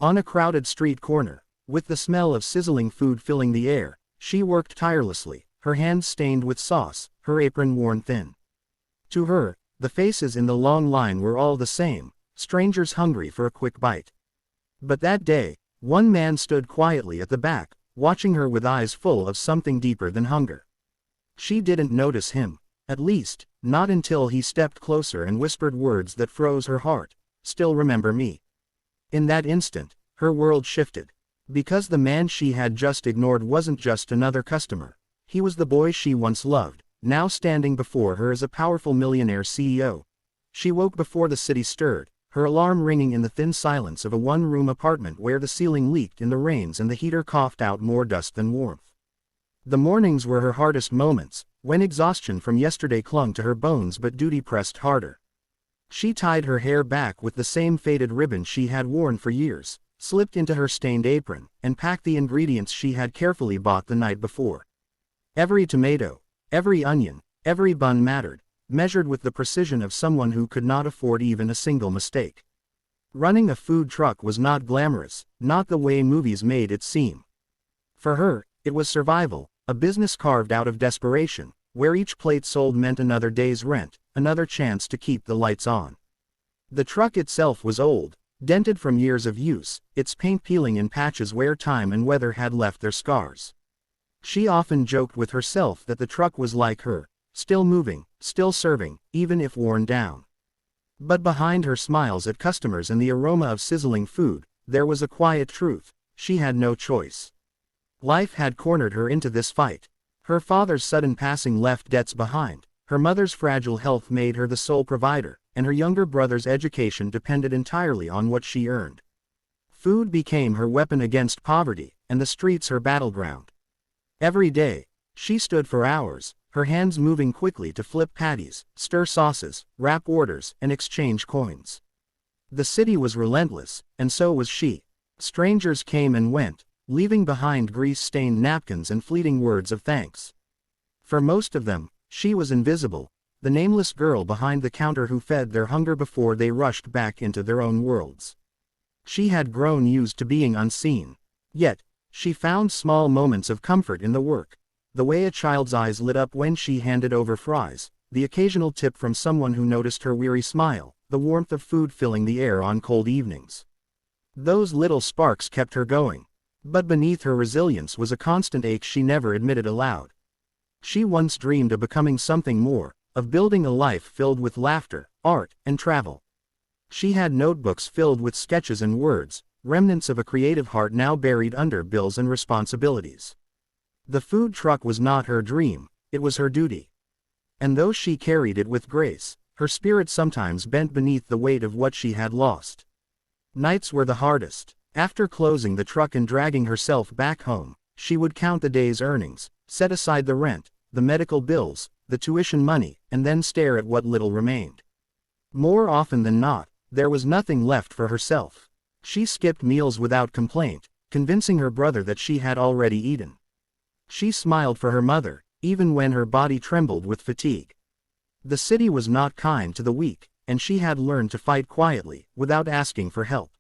On a crowded street corner, with the smell of sizzling food filling the air, she worked tirelessly, her hands stained with sauce, her apron worn thin. To her, the faces in the long line were all the same, strangers hungry for a quick bite. But that day, one man stood quietly at the back, watching her with eyes full of something deeper than hunger. She didn't notice him, at least, not until he stepped closer and whispered words that froze her heart. "Still remember me?" In that instant, her world shifted. Because the man she had just ignored wasn't just another customer. He was the boy she once loved, now standing before her as a powerful millionaire CEO. She woke before the city stirred, her alarm ringing in the thin silence of a one-room apartment where the ceiling leaked in the rains and the heater coughed out more dust than warmth. The mornings were her hardest moments, when exhaustion from yesterday clung to her bones but duty pressed harder. She tied her hair back with the same faded ribbon she had worn for years, slipped into her stained apron, and packed the ingredients she had carefully bought the night before. Every tomato, every onion, every bun mattered, measured with the precision of someone who could not afford even a single mistake. Running a food truck was not glamorous, not the way movies made it seem. For her, it was survival, a business carved out of desperation, where each plate sold meant another day's rent, another chance to keep the lights on. The truck itself was old, dented from years of use, its paint peeling in patches where time and weather had left their scars. She often joked with herself that the truck was like her, still moving, still serving, even if worn down. But behind her smiles at customers and the aroma of sizzling food, there was a quiet truth: she had no choice. Life had cornered her into this fight. Her father's sudden passing left debts behind, her mother's fragile health made her the sole provider, and her younger brother's education depended entirely on what she earned. Food became her weapon against poverty, and the streets her battleground. Every day, she stood for hours, her hands moving quickly to flip patties, stir sauces, wrap orders, and exchange coins. The city was relentless, and so was she. Strangers came and went, leaving behind grease-stained napkins and fleeting words of thanks. For most of them, she was invisible, the nameless girl behind the counter who fed their hunger before they rushed back into their own worlds. She had grown used to being unseen. Yet, she found small moments of comfort in the work. The way a child's eyes lit up when she handed over fries, the occasional tip from someone who noticed her weary smile, the warmth of food filling the air on cold evenings. Those little sparks kept her going. But beneath her resilience was a constant ache she never admitted aloud. She once dreamed of becoming something more, of building a life filled with laughter, art, and travel. She had notebooks filled with sketches and words, remnants of a creative heart now buried under bills and responsibilities. The food truck was not her dream, it was her duty. And though she carried it with grace, her spirit sometimes bent beneath the weight of what she had lost. Nights were the hardest. After closing the truck and dragging herself back home, she would count the day's earnings, set aside the rent, the medical bills, the tuition money, and then stare at what little remained. More often than not, there was nothing left for herself. She skipped meals without complaint, convincing her brother that she had already eaten. She smiled for her mother, even when her body trembled with fatigue. The city was not kind to the weak, and she had learned to fight quietly, without asking for help.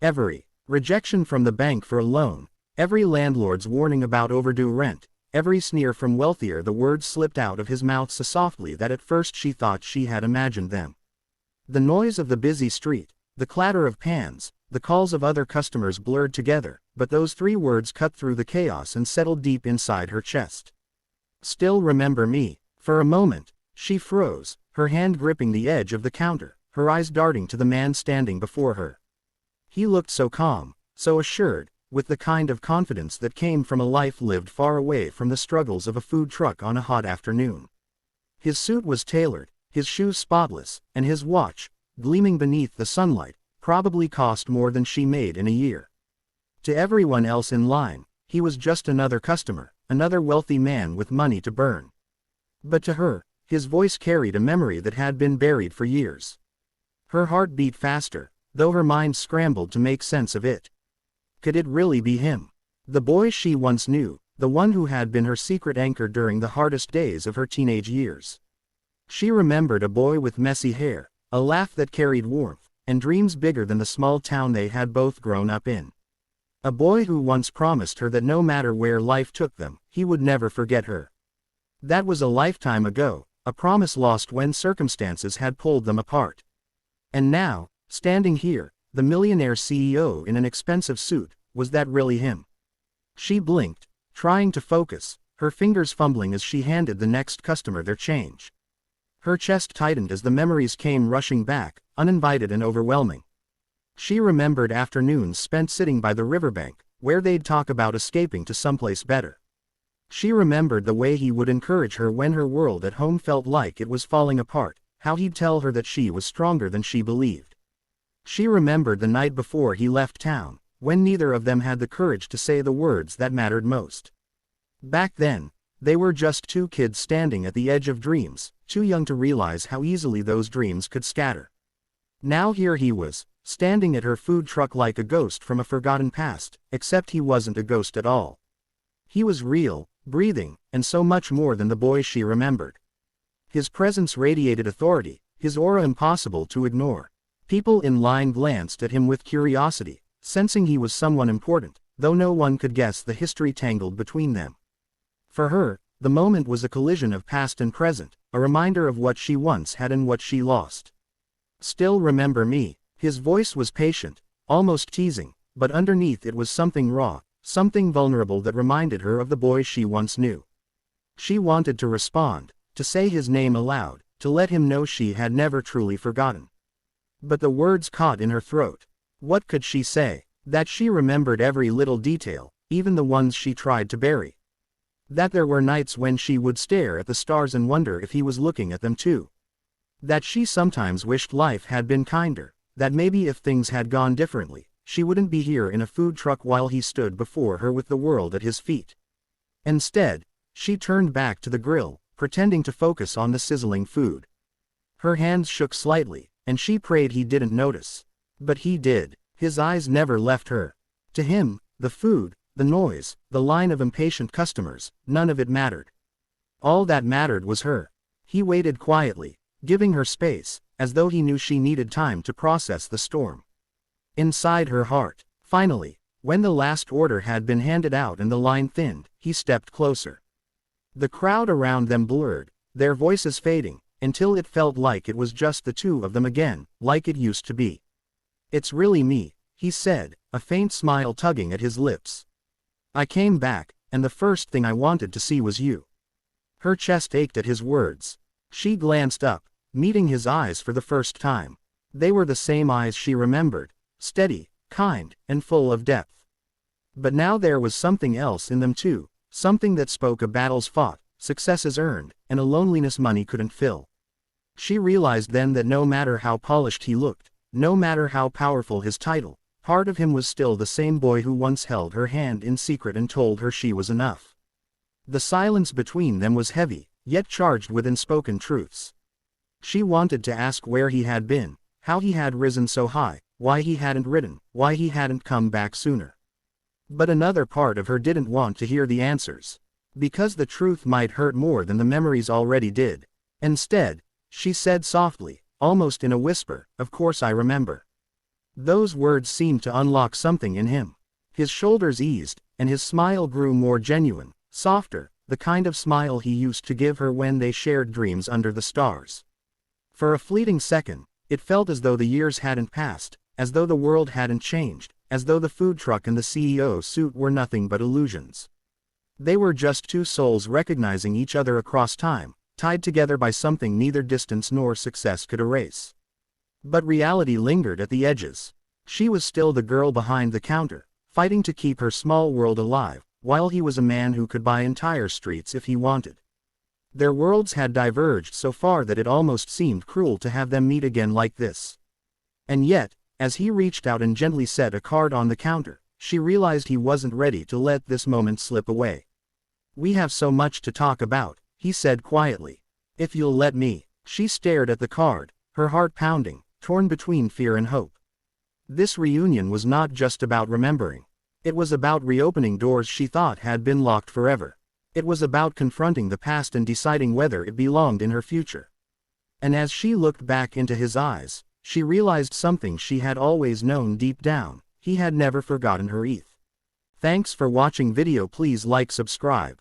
Every rejection from the bank for a loan, every landlord's warning about overdue rent, every sneer from wealthier, the words slipped out of his mouth so softly that at first she thought she had imagined them. The noise of the busy street, the clatter of pans, the calls of other customers blurred together, but those three words cut through the chaos and settled deep inside her chest. "Still remember me." For a moment, she froze, her hand gripping the edge of the counter, her eyes darting to the man standing before her. He looked so calm, so assured, with the kind of confidence that came from a life lived far away from the struggles of a food truck on a hot afternoon. His suit was tailored, his shoes spotless, and his watch, gleaming beneath the sunlight, probably cost more than she made in a year. To everyone else in line, he was just another customer, another wealthy man with money to burn. But to her, his voice carried a memory that had been buried for years. Her heart beat faster, though her mind scrambled to make sense of it. Could it really be him? The boy she once knew, the one who had been her secret anchor during the hardest days of her teenage years. She remembered a boy with messy hair, a laugh that carried warmth, and dreams bigger than the small town they had both grown up in. A boy who once promised her that no matter where life took them, he would never forget her. That was a lifetime ago, a promise lost when circumstances had pulled them apart. And now, standing here, the millionaire CEO in an expensive suit, was that really him? She blinked, trying to focus, her fingers fumbling as she handed the next customer their change. Her chest tightened as the memories came rushing back, uninvited and overwhelming. She remembered afternoons spent sitting by the riverbank, where they'd talk about escaping to someplace better. She remembered the way he would encourage her when her world at home felt like it was falling apart, how he'd tell her that she was stronger than she believed. She remembered the night before he left town, when neither of them had the courage to say the words that mattered most. Back then, they were just two kids standing at the edge of dreams, too young to realize how easily those dreams could scatter. Now here he was, standing at her food truck like a ghost from a forgotten past, except he wasn't a ghost at all. He was real, breathing, and so much more than the boy she remembered. His presence radiated authority, his aura impossible to ignore. People in line glanced at him with curiosity, sensing he was someone important, though no one could guess the history tangled between them. For her, the moment was a collision of past and present, a reminder of what she once had and what she lost. "Still remember me?" His voice was patient, almost teasing, but underneath it was something raw, something vulnerable that reminded her of the boy she once knew. She wanted to respond, to say his name aloud, to let him know she had never truly forgotten. But the words caught in her throat. What could she say? That she remembered every little detail, even the ones she tried to bury. That there were nights when she would stare at the stars and wonder if he was looking at them too. That she sometimes wished life had been kinder, that maybe if things had gone differently, she wouldn't be here in a food truck while he stood before her with the world at his feet. Instead, she turned back to the grill, pretending to focus on the sizzling food. Her hands shook slightly, and she prayed he didn't notice. But he did. His eyes never left her. To him, the food, the noise, the line of impatient customers, none of it mattered. All that mattered was her. He waited quietly, giving her space, as though he knew she needed time to process the storm. Inside her heart, finally, when the last order had been handed out and the line thinned, he stepped closer. The crowd around them blurred, their voices fading, until it felt like it was just the two of them again, like it used to be. "It's really me," he said, a faint smile tugging at his lips. "I came back, and the first thing I wanted to see was you." Her chest ached at his words. She glanced up, meeting his eyes for the first time. They were the same eyes she remembered, steady, kind, and full of depth. But now there was something else in them too, something that spoke of battles fought, successes earned, and a loneliness money couldn't fill. She realized then that no matter how polished he looked, no matter how powerful his title, part of him was still the same boy who once held her hand in secret and told her she was enough. The silence between them was heavy, yet charged with unspoken truths. She wanted to ask where he had been, how he had risen so high, why he hadn't ridden, why he hadn't come back sooner. But another part of her didn't want to hear the answers, because the truth might hurt more than the memories already did. Instead, she said softly, almost in a whisper, "Of course I remember." Those words seemed to unlock something in him. His shoulders eased, and his smile grew more genuine, softer, the kind of smile he used to give her when they shared dreams under the stars. For a fleeting second, it felt as though the years hadn't passed, as though the world hadn't changed, as though the food truck and the CEO suit were nothing but illusions. They were just two souls recognizing each other across time, tied together by something neither distance nor success could erase. But reality lingered at the edges. She was still the girl behind the counter, fighting to keep her small world alive, while he was a man who could buy entire streets if he wanted. Their worlds had diverged so far that it almost seemed cruel to have them meet again like this. And yet, as he reached out and gently set a card on the counter, she realized he wasn't ready to let this moment slip away. "We have so much to talk about," he said quietly. "If you'll let me." She stared at the card, her heart pounding, torn between fear and hope. This reunion was not just about remembering. It was about reopening doors she thought had been locked forever. It was about confronting the past and deciding whether it belonged in her future. And as she looked back into his eyes, she realized something she had always known deep down: he had never forgotten her. Thanks for watching video. Please like, subscribe.